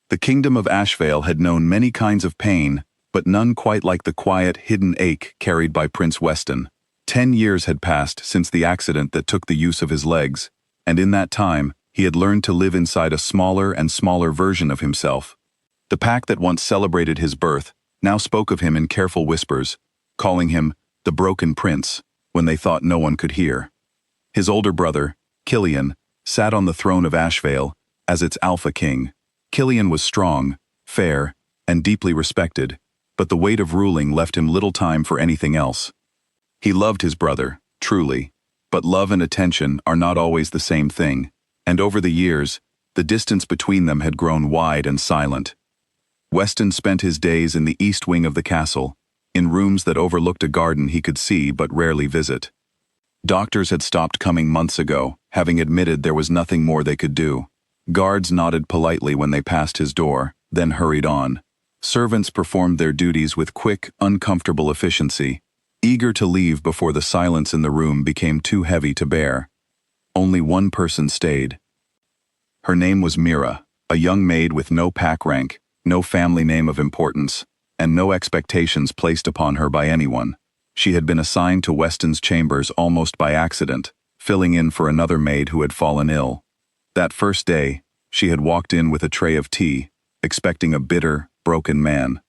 The kingdom of Ashvale had known many kinds of pain, but none quite like the quiet, hidden ache carried by Prince Weston. 10 years had passed since the accident that took the use of his legs, and in that time, he had learned to live inside a smaller and smaller version of himself. The pack that once celebrated his birth now spoke of him in careful whispers, calling him the Broken Prince when they thought no one could hear. His older brother, Killian, sat on the throne of Ashvale as its alpha king. Killian was strong, fair, and deeply respected, but the weight of ruling left him little time for anything else. He loved his brother, truly, but love and attention are not always the same thing, and over the years, the distance between them had grown wide and silent. Weston spent his days in the east wing of the castle, in rooms that overlooked a garden he could see but rarely visit. Doctors had stopped coming months ago, having admitted there was nothing more they could do. Guards nodded politely when they passed his door, then hurried on. Servants performed their duties with quick, uncomfortable efficiency, eager to leave before the silence in the room became too heavy to bear. Only one person stayed. Her name was Mira, a young maid with no pack rank, no family name of importance, and no expectations placed upon her by anyone. She had been assigned to Weston's chambers almost by accident, filling in for another maid who had fallen ill. That first day, she had walked in with a tray of tea, expecting a bitter, broken man.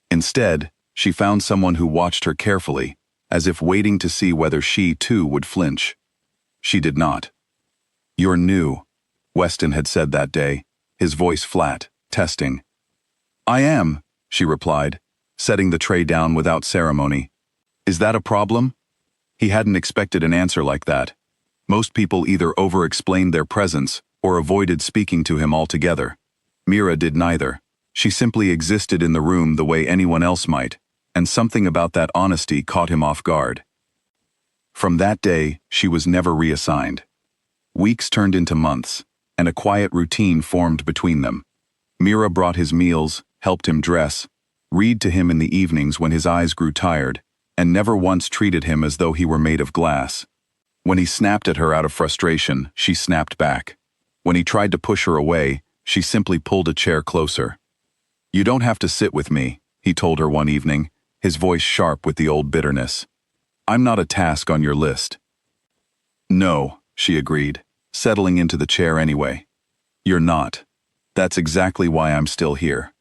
Instead, she found someone who watched her carefully, as if waiting to see whether she, too, would flinch. She did not. "You're new," Weston had said that day, his voice flat, testing. "I am," she replied, setting the tray down without ceremony. "Is that a problem?" He hadn't expected an answer like that. Most people either over-explained their presence or avoided speaking to him altogether. Mira did neither. She simply existed in the room the way anyone else might, and something about that honesty caught him off guard. From that day, she was never reassigned. Weeks turned into months, and a quiet routine formed between them. Mira brought his meals, helped him dress, read to him in the evenings when his eyes grew tired, and never once treated him as though he were made of glass. When he snapped at her out of frustration, she snapped back. When he tried to push her away, she simply pulled a chair closer. "You don't have to sit with me," he told her one evening, his voice sharp with the old bitterness. "I'm not a task on your list." "No," she agreed, settling into the chair anyway. "You're not. That's exactly why I'm still here."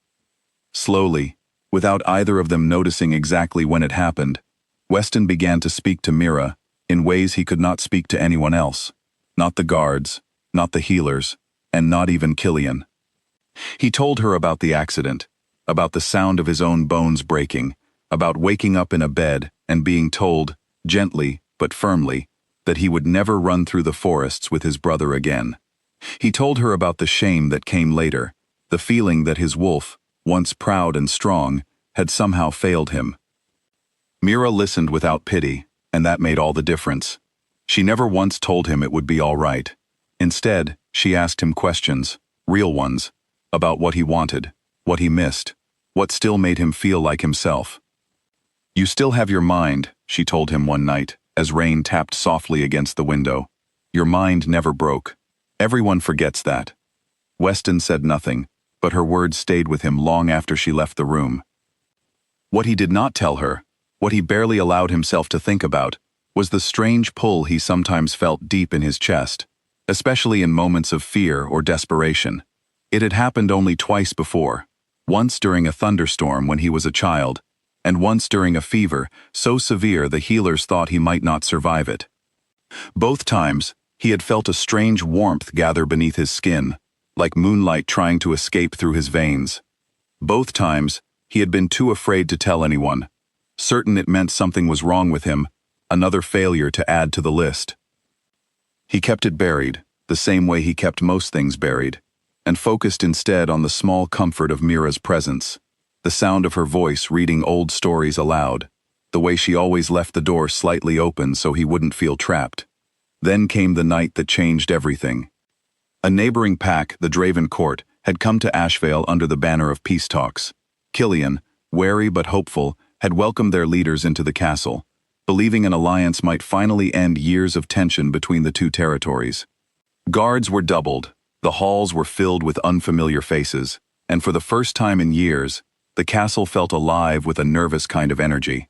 Slowly, without either of them noticing exactly when it happened, Weston began to speak to Mira in ways he could not speak to anyone else. Not the guards, not the healers, and not even Killian. He told her about the accident, about the sound of his own bones breaking, about waking up in a bed and being told, gently but firmly, that he would never run through the forests with his brother again. He told her about the shame that came later, the feeling that his wolf, once proud and strong, had somehow failed him. Mira listened without pity, and that made all the difference. She never once told him it would be all right. Instead, she asked him questions, real ones, about what he wanted, what he missed, what still made him feel like himself. "You still have your mind," she told him one night, as rain tapped softly against the window. "Your mind never broke. Everyone forgets that." Weston said nothing, but her words stayed with him long after she left the room. What he did not tell her, what he barely allowed himself to think about, was the strange pull he sometimes felt deep in his chest, especially in moments of fear or desperation. It had happened only twice before, once during a thunderstorm when he was a child, and once during a fever so severe the healers thought he might not survive it. Both times, he had felt a strange warmth gather beneath his skin, like moonlight trying to escape through his veins. Both times, he had been too afraid to tell anyone, certain it meant something was wrong with him, another failure to add to the list. He kept it buried, the same way he kept most things buried, and focused instead on the small comfort of Mira's presence, the sound of her voice reading old stories aloud, the way she always left the door slightly open so he wouldn't feel trapped. Then came the night that changed everything. A neighboring pack, the Draven Court, had come to Ashvale under the banner of peace talks. Killian, wary but hopeful, had welcomed their leaders into the castle, believing an alliance might finally end years of tension between the two territories. Guards were doubled, the halls were filled with unfamiliar faces, and for the first time in years, the castle felt alive with a nervous kind of energy.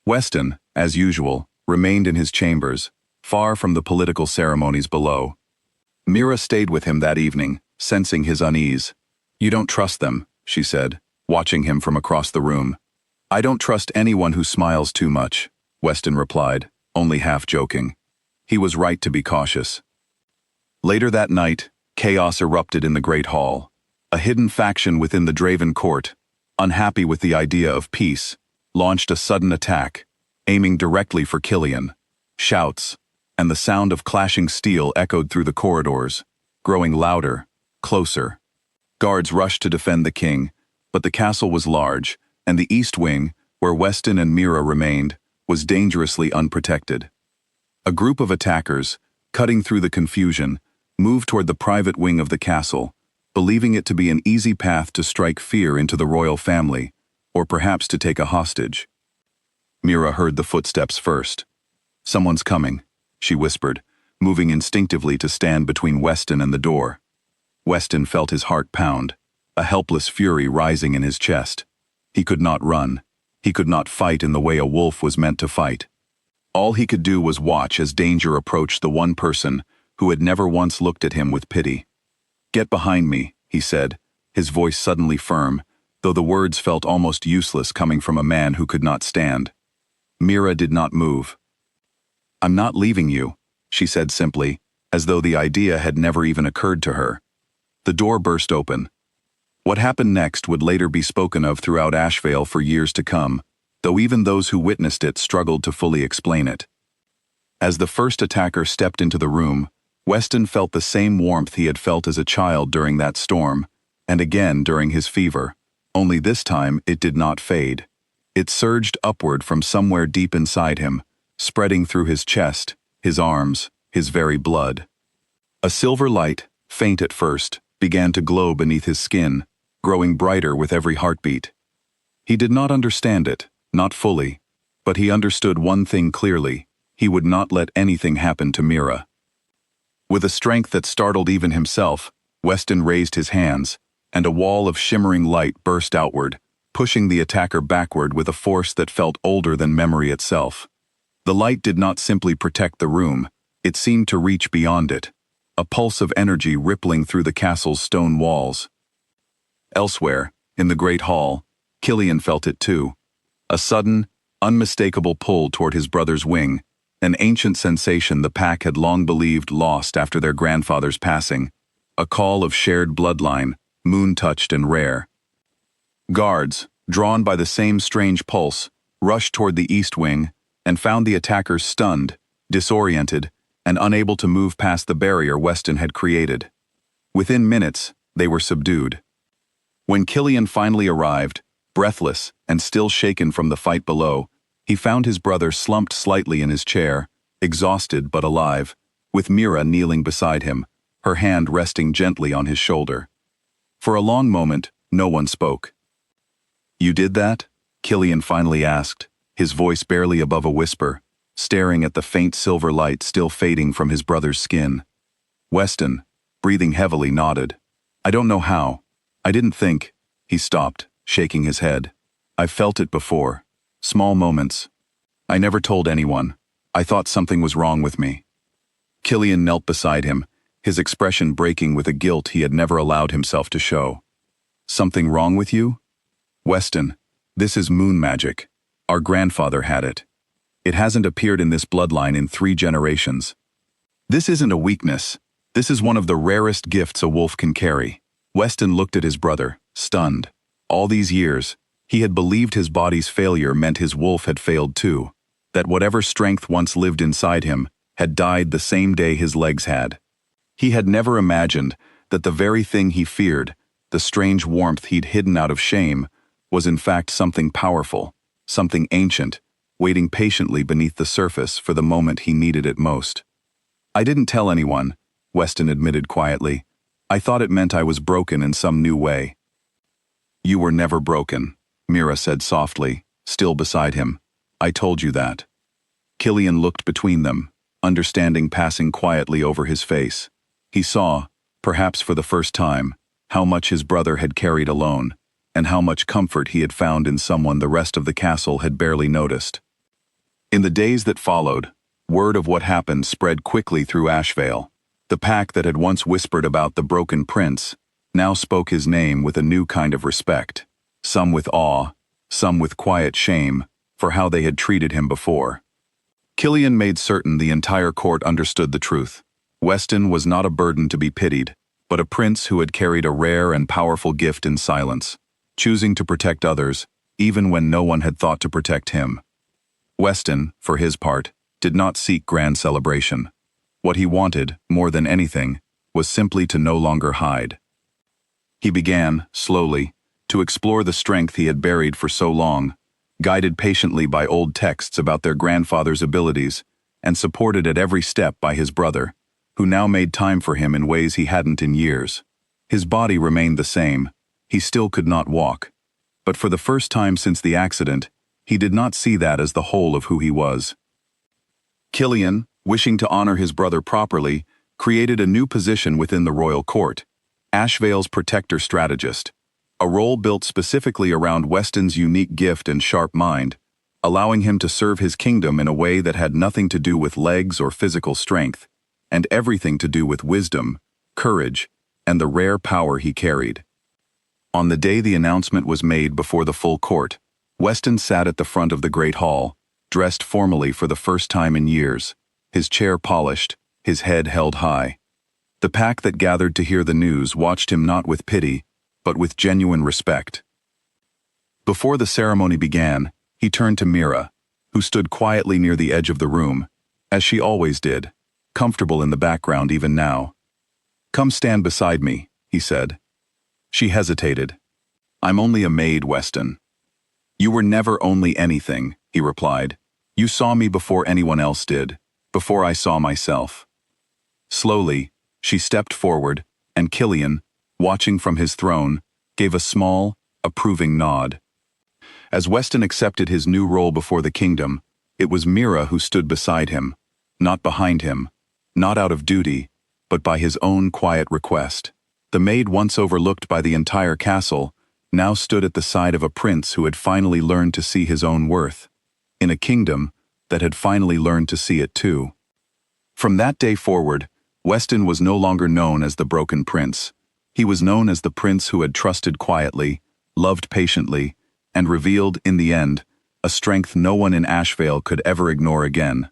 Weston, as usual, remained in his chambers, far from the political ceremonies below. Mira stayed with him that evening, sensing his unease. "You don't trust them," she said, watching him from across the room. "I don't trust anyone who smiles too much," Weston replied, only half joking. He was right to be cautious. Later that night, chaos erupted in the Great Hall. A hidden faction within the Draven court, unhappy with the idea of peace, launched a sudden attack, aiming directly for Killian. Shouts, and the sound of clashing steel echoed through the corridors, growing louder, closer. Guards rushed to defend the king, but the castle was large, and the east wing, where Weston and Mira remained, was dangerously unprotected. A group of attackers, cutting through the confusion, moved toward the private wing of the castle, believing it to be an easy path to strike fear into the royal family, or perhaps to take a hostage. Mira heard the footsteps first. "Someone's coming," she whispered, moving instinctively to stand between Weston and the door. Weston felt his heart pound, a helpless fury rising in his chest. He could not run. He could not fight in the way a wolf was meant to fight. All he could do was watch as danger approached the one person who had never once looked at him with pity. "Get behind me," he said, his voice suddenly firm, though the words felt almost useless coming from a man who could not stand. Mira did not move. "I'm not leaving you," she said simply, as though the idea had never even occurred to her. The door burst open. What happened next would later be spoken of throughout Ashvale for years to come, though even those who witnessed it struggled to fully explain it. As the first attacker stepped into the room, Weston felt the same warmth he had felt as a child during that storm, and again during his fever, only this time it did not fade. It surged upward from somewhere deep inside him, spreading through his chest, his arms, his very blood. A silver light, faint at first, began to glow beneath his skin, growing brighter with every heartbeat. He did not understand it, not fully, but he understood one thing clearly: he would not let anything happen to Mira. With a strength that startled even himself, Weston raised his hands, and a wall of shimmering light burst outward, pushing the attacker backward with a force that felt older than memory itself. The light did not simply protect the room, it seemed to reach beyond it, a pulse of energy rippling through the castle's stone walls. Elsewhere, in the Great Hall, Killian felt it too. A sudden, unmistakable pull toward his brother's wing, an ancient sensation the pack had long believed lost after their grandfather's passing, a call of shared bloodline, moon-touched and rare. Guards, drawn by the same strange pulse, rushed toward the east wing and found the attackers stunned, disoriented, and unable to move past the barrier Weston had created. Within minutes, they were subdued. When Killian finally arrived, breathless and still shaken from the fight below, he found his brother slumped slightly in his chair, exhausted but alive, with Mira kneeling beside him, her hand resting gently on his shoulder. For a long moment, no one spoke. "You did that?" Killian finally asked, his voice barely above a whisper, staring at the faint silver light still fading from his brother's skin. Weston, breathing heavily, nodded. "I don't know how. I didn't think." He stopped, shaking his head. "I've felt it before. Small moments. I never told anyone. I thought something was wrong with me." Killian knelt beside him, his expression breaking with a guilt he had never allowed himself to show. "Something wrong with you?" "Weston, this is moon magic. Our grandfather had it. It hasn't appeared in this bloodline in 3 generations. This isn't a weakness. This is one of the rarest gifts a wolf can carry." Weston looked at his brother, stunned. All these years, he had believed his body's failure meant his wolf had failed too, that whatever strength once lived inside him had died the same day his legs had. He had never imagined that the very thing he feared, the strange warmth he'd hidden out of shame, was in fact something powerful, something ancient, waiting patiently beneath the surface for the moment he needed it most. "I didn't tell anyone," Weston admitted quietly. "I thought it meant I was broken in some new way." "You were never broken," Mira said softly, still beside him. "I told you that." Killian looked between them, understanding passing quietly over his face. He saw, perhaps for the first time, how much his brother had carried alone, and how much comfort he had found in someone the rest of the castle had barely noticed. In the days that followed, word of what happened spread quickly through Ashvale. The pack that had once whispered about the broken prince now spoke his name with a new kind of respect, some with awe, some with quiet shame, for how they had treated him before. Killian made certain the entire court understood the truth. Weston was not a burden to be pitied, but a prince who had carried a rare and powerful gift in silence, choosing to protect others, even when no one had thought to protect him. Weston, for his part, did not seek grand celebration. What he wanted, more than anything, was simply to no longer hide. He began, slowly, to explore the strength he had buried for so long, guided patiently by old texts about their grandfather's abilities, and supported at every step by his brother, who now made time for him in ways he hadn't in years. His body remained the same. He still could not walk. But for the first time since the accident, he did not see that as the whole of who he was. Killian, wishing to honor his brother properly, created a new position within the royal court, Ashvale's protector strategist, a role built specifically around Weston's unique gift and sharp mind, allowing him to serve his kingdom in a way that had nothing to do with legs or physical strength, and everything to do with wisdom, courage, and the rare power he carried. On the day the announcement was made before the full court, Weston sat at the front of the great hall, dressed formally for the first time in years, his chair polished, his head held high. The pack that gathered to hear the news watched him not with pity, but with genuine respect. Before the ceremony began, he turned to Mira, who stood quietly near the edge of the room, as she always did, comfortable in the background even now. "Come stand beside me," he said. She hesitated. "I'm only a maid, Weston." "You were never only anything," he replied. "You saw me before anyone else did, before I saw myself." Slowly, she stepped forward, and Killian, watching from his throne, gave a small, approving nod. As Weston accepted his new role before the kingdom, it was Mira who stood beside him, not behind him, not out of duty, but by his own quiet request. The maid once overlooked by the entire castle now stood at the side of a prince who had finally learned to see his own worth, in a kingdom that had finally learned to see it too. From that day forward, Weston was no longer known as the broken prince. He was known as the prince who had trusted quietly, loved patiently, and revealed, in the end, a strength no one in Ashvale could ever ignore again.